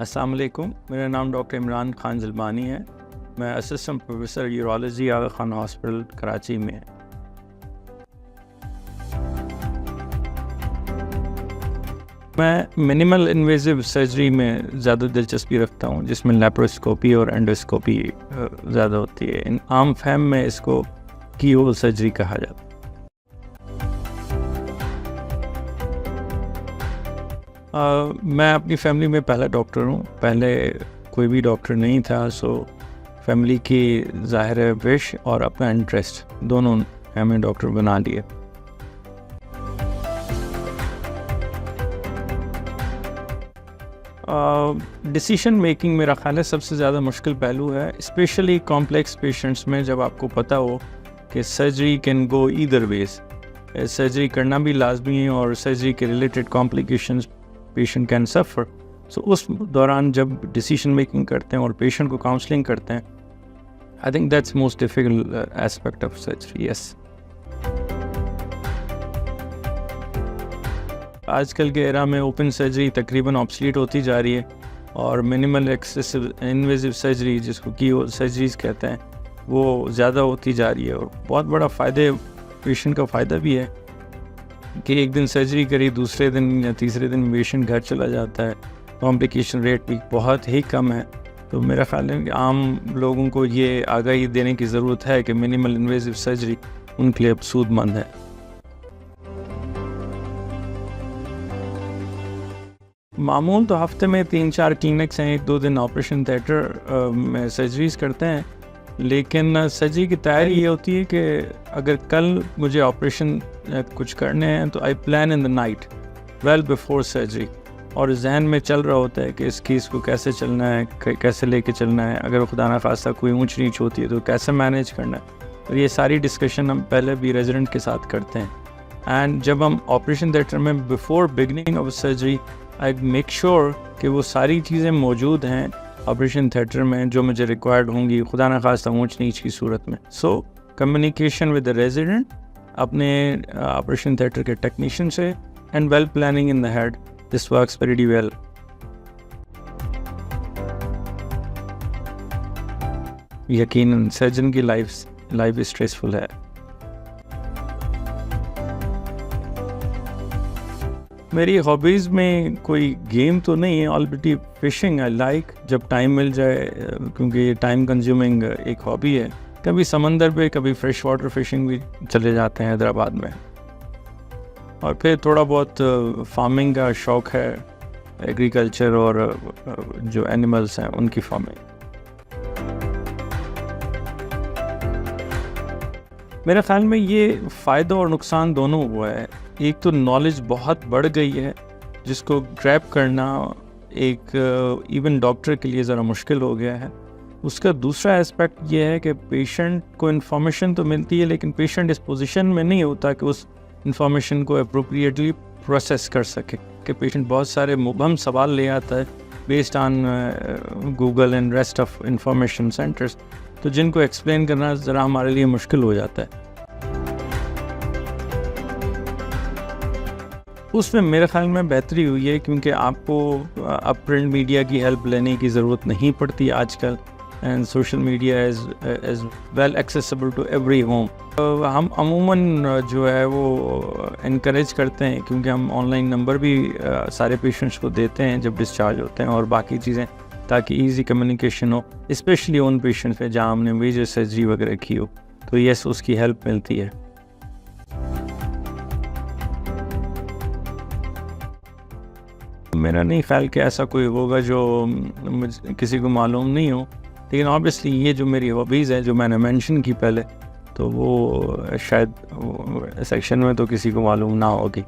अस्सलाम वालेकुम। मेरा नाम डॉक्टर इमरान खान ज़िलबानी है। मैं असिस्टेंट प्रोफेसर यूरोलॉजी आगा खान हॉस्पिटल कराची में है। मैं मिनिमल इन्वेजिव सर्जरी में ज़्यादा दिलचस्पी रखता हूँ, जिसमें लेप्रोस्कोपी और एंडोस्कोपी ज़्यादा होती है। इन आम फहम में इसको की होल सर्जरी कहा जाता है। मैं अपनी फैमिली में पहला डॉक्टर हूँ। पहले कोई भी डॉक्टर नहीं था, सो फैमिली की ज़ाहिर है विश और अपना इंटरेस्ट दोनों हमें डॉक्टर बना लिए। डिसीशन मेकिंग मेरा ख़्याल है सबसे ज़्यादा मुश्किल पहलू है, स्पेशली कॉम्प्लेक्स पेशेंट्स में। जब आपको पता हो कि surgery can go either ways, surgery करना भी लाजमी है और सर्जरी के related complications patient can suffer. So उस दौरान जब डिसीशन मेकिंग करते हैं और पेशेंट को काउंसलिंग करते हैं, I think that's most difficult aspect of surgery. Yes, आजकल के एरा में ओपन सर्जरी तकरीबन ऑब्सलीट होती जा रही है और मिनिमल एक्सेसिव इन्वेजिव सर्जरी, जिसको की सर्जरीज कहते हैं, वो ज़्यादा होती जा रही है। और बहुत बड़ा फ़ायदे पेशेंट का फ़ायदा भी है कि एक दिन सर्जरी करी, दूसरे दिन या तीसरे दिन पेशेंट घर चला जाता है। कॉम्प्लिकेशन रेट भी बहुत ही कम है। तो मेरा ख्याल है कि आम लोगों को ये आगाही देने की ज़रूरत है कि मिनिमल इन्वेजिव सर्जरी उनके लिए सूदमंद है। मामूल तो हफ्ते में 3-4 क्लिनिक्स हैं, 1-2 दिन ऑपरेशन थिएटर में सर्जरीज करते हैं। लेकिन सर्जरी की तैयारी ये होती है कि अगर कल मुझे ऑपरेशन कुछ करने हैं तो I plan in the night well before surgery, और जहन में चल रहा होता है कि इस केस को कैसे चलना है, कैसे लेके चलना है, अगर खुदा ना खास्ता कोई ऊंच नीच होती है तो कैसे मैनेज करना है। तो ये सारी डिस्कशन हम पहले भी रेजिडेंट के साथ करते हैं। एंड जब हम ऑपरेशन थिएटर में before beginning of surgery I make sure कि वो सारी चीज़ें मौजूद हैं ऑपरेशन थिएटर में जो मुझे रिक्वायर्ड होंगी खुदा न खास्ता ऊंच नीच की सूरत में। So communication with the resident, अपने ऑपरेशन थिएटर के टेक्नीशियन से, and well planning in the head, this works very well. यकीनन सर्जन की लाइफ स्ट्रेसफुल है। मेरी हॉबीज़ में कोई गेम तो नहीं है, ऑलरेडी फिशिंग आई लाइक, जब टाइम मिल जाए, क्योंकि ये टाइम कंज्यूमिंग एक हॉबी है। कभी समंदर पे, कभी फ्रेश वाटर फिशिंग भी चले जाते हैं हैदराबाद में। और फिर थोड़ा बहुत फार्मिंग का शौक़ है, एग्रीकल्चर और जो एनिमल्स हैं उनकी फार्मिंग। मेरे ख़्याल में ये फ़ायदा और नुकसान दोनों हुआ है। एक तो नॉलेज बहुत बढ़ गई है, जिसको ग्रैब करना एक इवन डॉक्टर के लिए ज़रा मुश्किल हो गया है। उसका दूसरा एस्पेक्ट ये है कि पेशेंट को इन्फॉर्मेशन तो मिलती है, लेकिन पेशेंट इस पोजीशन में नहीं होता कि उस इन्फॉर्मेशन को अप्रोप्रिएटली प्रोसेस कर सके। कि पेशेंट बहुत सारे मुबहम सवाल ले आता है based on Google and rest of information centres, तो जिनको एक्सप्लेन करना ज़रा हमारे लिए मुश्किल हो जाता है। उसमें मेरे ख्याल में बेहतरी हुई है, क्योंकि आपको अब प्रिंट मीडिया की हेल्प लेने की ज़रूरत नहीं पड़ती आजकल, and social media is well accessible to every home. हम अमूमन जो है वो इनकरेज करते हैं, क्योंकि हम ऑनलाइन नंबर भी सारे पेशेंट्स को देते हैं जब डिस्चार्ज होते हैं, और बाकी चीज़ें, ताकि इजी कम्युनिकेशन हो, स्पेशली उन पेशेंट्स पे जहाँ हमने मेजर सर्जरी वगैरह की हो, तो यस उसकी हेल्प मिलती है। मेरा नहीं ख्याल कि ऐसा कोई होगा जो किसी को मालूम नहीं हो, लेकिन ऑब्वियसली ये जो मेरी हॉबीज़ हैं जो मैंने मेंशन की पहले, तो वो शायद सेक्शन में तो किसी को मालूम ना होगी।